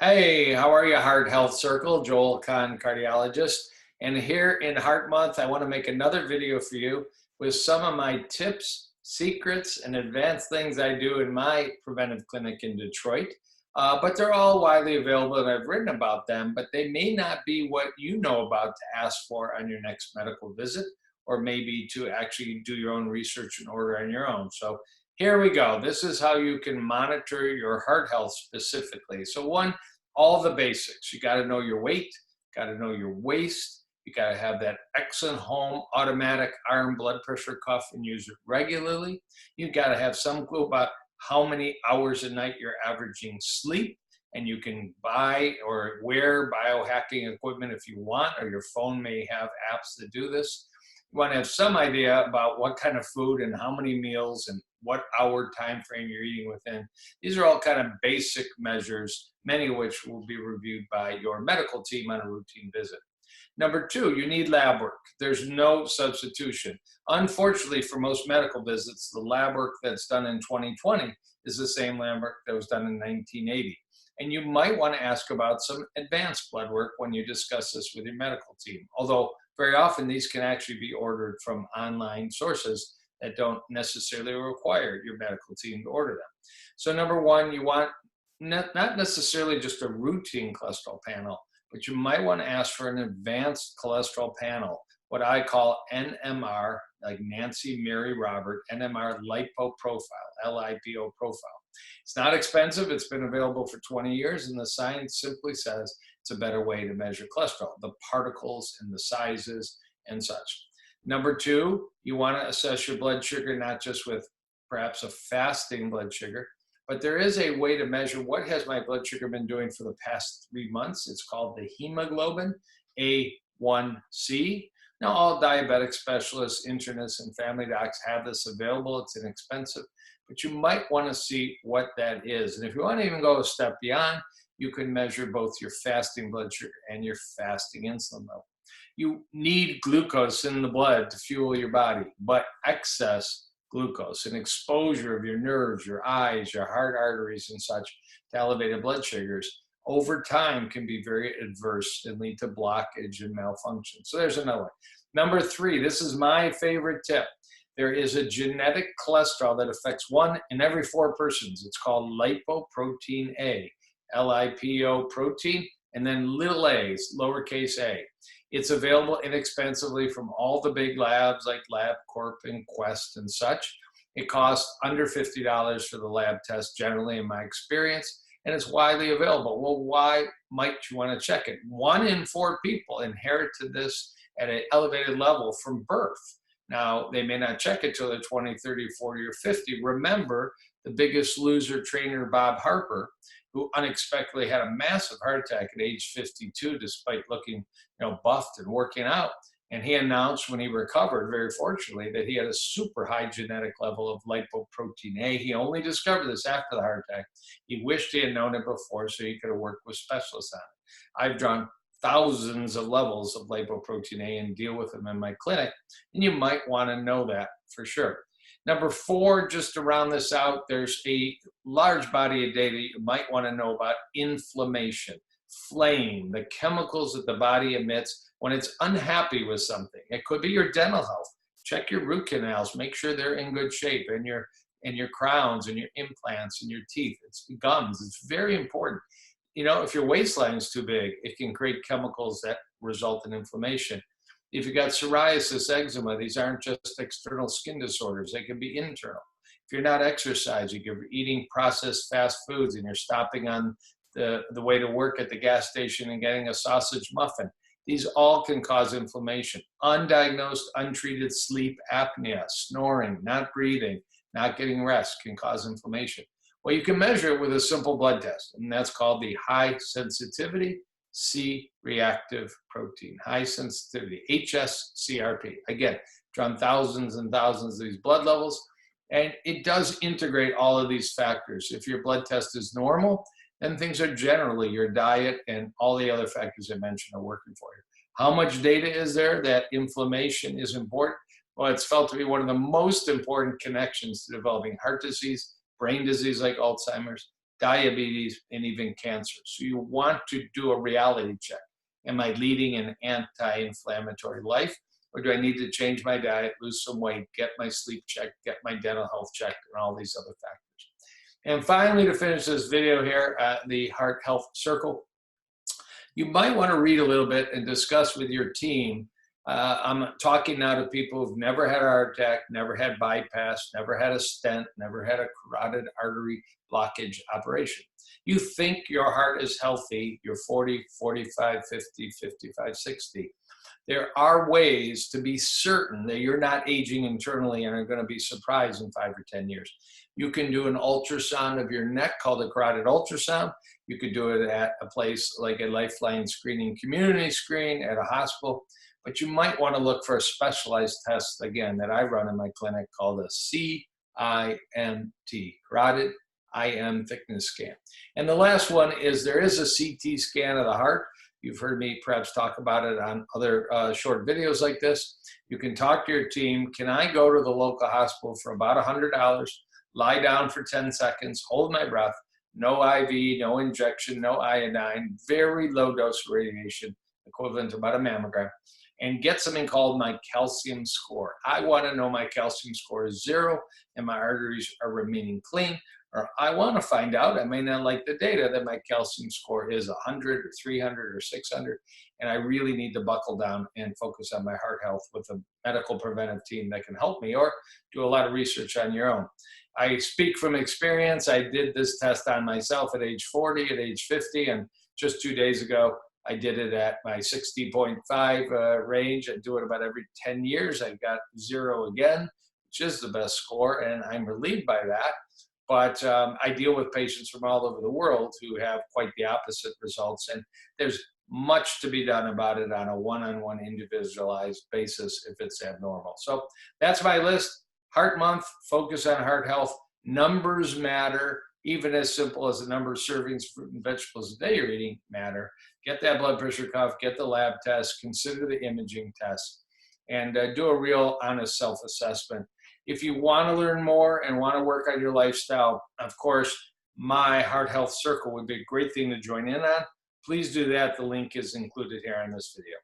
Hey, how are you, Heart Health Circle? Joel Kahn, cardiologist. And here in Heart Month, I want to make another video for you with some of my tips, secrets, and advanced things I do in my preventive clinic in Detroit. But they're all widely available and I've written about them, but they may not be what you know about to ask for on your next medical visit, or maybe to actually do your own research and order on your own. So here we go. This is how you can monitor your heart health specifically. So one, all the basics. You got to know your weight, got to know your waist. You got to have that excellent home automatic arm blood pressure cuff and use it regularly. You got to have some clue about how many hours a night you're averaging sleep. And you can buy or wear biohacking equipment if you want, or your phone may have apps that do this. You want to have some idea about what kind of food and how many meals and what hour time frame you're eating within. These are all kind of basic measures, many of which will be reviewed by your medical team on a routine visit. Number two, you need lab work. There's no substitution. Unfortunately, for most medical visits, the lab work that's done in 2020 is the same lab work that was done in 1980. And you might want to ask about some advanced blood work when you discuss this with your medical team. Although very often these can actually be ordered from online sources that don't necessarily require your medical team to order them. So number one, you want not necessarily just a routine cholesterol panel, but you might want to ask for an advanced cholesterol panel, what I call NMR, like Nancy, Mary, Robert, NMR lipo profile, LIPO profile. It's not expensive. It's been available for 20 years, and the science simply says it's a better way to measure cholesterol, the particles and the sizes and such. Number two, you want to assess your blood sugar, not just with perhaps a fasting blood sugar, but there is a way to measure what has my blood sugar been doing for the past 3 months. It's called the hemoglobin A1C. Now, all diabetic specialists, internists, and family docs have this available. It's inexpensive, but you might want to see what that is. And if you want to even go a step beyond, you can measure both your fasting blood sugar and your fasting insulin level. You need glucose in the blood to fuel your body, but excess glucose and exposure of your nerves, your eyes, your heart arteries, and such to elevated blood sugars over time can be very adverse and lead to blockage and malfunction. So there's another one. Number three, this is my favorite tip. There is a genetic cholesterol that affects 1 in every 4 persons. It's called lipoprotein A, LIPO protein, and then little a's, lowercase a. It's available inexpensively from all the big labs like LabCorp and Quest and such. It costs under $50 for the lab test, generally, in my experience, and it's widely available. Well, why might you want to check it? 1 in 4 people inherited this at an elevated level from birth. Now, they may not check it till they're 20, 30, 40, or 50. Remember, the Biggest Loser trainer, Bob Harper, who unexpectedly had a massive heart attack at age 52, despite looking, buffed and working out. And he announced when he recovered, very fortunately, that he had a super high genetic level of lipoprotein A. He only discovered this after the heart attack. He wished he had known it before so he could have worked with specialists on it. I've drawn thousands of levels of lipoprotein A and deal with them in my clinic, and you might want to know that for sure. Number four, just to round this out, there's a large body of data you might want to know about inflammation, flame, the chemicals that the body emits when it's unhappy with something. It could be your dental health. Check your root canals, make sure they're in good shape, and your crowns and your implants and your teeth. It's gums. It's very important. If your waistline is too big, it can create chemicals that result in inflammation. If you've got psoriasis, eczema, these aren't just external skin disorders. They can be internal. If you're not exercising, you're eating processed fast foods, and you're stopping on the way to work at the gas station and getting a sausage muffin, these all can cause inflammation. Undiagnosed, untreated sleep apnea, snoring, not breathing, not getting rest can cause inflammation. Well, you can measure it with a simple blood test, and that's called the high sensitivity C-reactive protein, high sensitivity, HSCRP. Again, drawn thousands and thousands of these blood levels, and it does integrate all of these factors. If your blood test is normal, then things are generally your diet and all the other factors I mentioned are working for you. How much data is there that inflammation is important? Well, it's felt to be one of the most important connections to developing heart disease, brain disease like Alzheimer's, diabetes, and even cancer. So you want to do a reality check. Am I leading an anti-inflammatory life? Or do I need to change my diet, lose some weight, get my sleep checked, get my dental health checked, and all these other factors? And finally, to finish this video here, the heart health circle, you might want to read a little bit and discuss with your team. I'm talking now to people who've never had a heart attack, never had bypass, never had a stent, never had a carotid artery blockage operation. You think your heart is healthy, you're 40, 45, 50, 55, 60. There are ways to be certain that you're not aging internally and are going to be surprised in 5 or 10 years. You can do an ultrasound of your neck called a carotid ultrasound. You could do it at a place like a Lifeline screening community screen at a hospital, but you might want to look for a specialized test, again, that I run in my clinic called a CIMT, carotid IM thickness scan. And the last one is there is a CT scan of the heart. You've heard me perhaps talk about it on other short videos like this. You can talk to your team. Can I go to the local hospital for about $100, lie down for 10 seconds, hold my breath, no IV, no injection, no iodine, very low dose radiation, equivalent to about a mammogram, and get something called my calcium score. I want to know my calcium score is 0 and my arteries are remaining clean. Or I want to find out, I may not like the data, that my calcium score is 100 or 300 or 600, and I really need to buckle down and focus on my heart health with a medical preventive team that can help me, or do a lot of research on your own. I speak from experience. I did this test on myself at age 40, at age 50, and just 2 days ago, I did it at my 60.5 range. I do it about every 10 years. I got 0 again, which is the best score, and I'm relieved by that. But I deal with patients from all over the world who have quite the opposite results. And there's much to be done about it on a one-on-one individualized basis if it's abnormal. So that's my list. Heart Month, focus on heart health. Numbers matter. Even as simple as the number of servings of fruit and vegetables a day you're eating matter. Get that blood pressure cuff, get the lab test, consider the imaging test, and do a real honest self-assessment. If you want to learn more and want to work on your lifestyle, of course, my Heart Health Circle would be a great thing to join in on. Please do that. The link is included here in this video.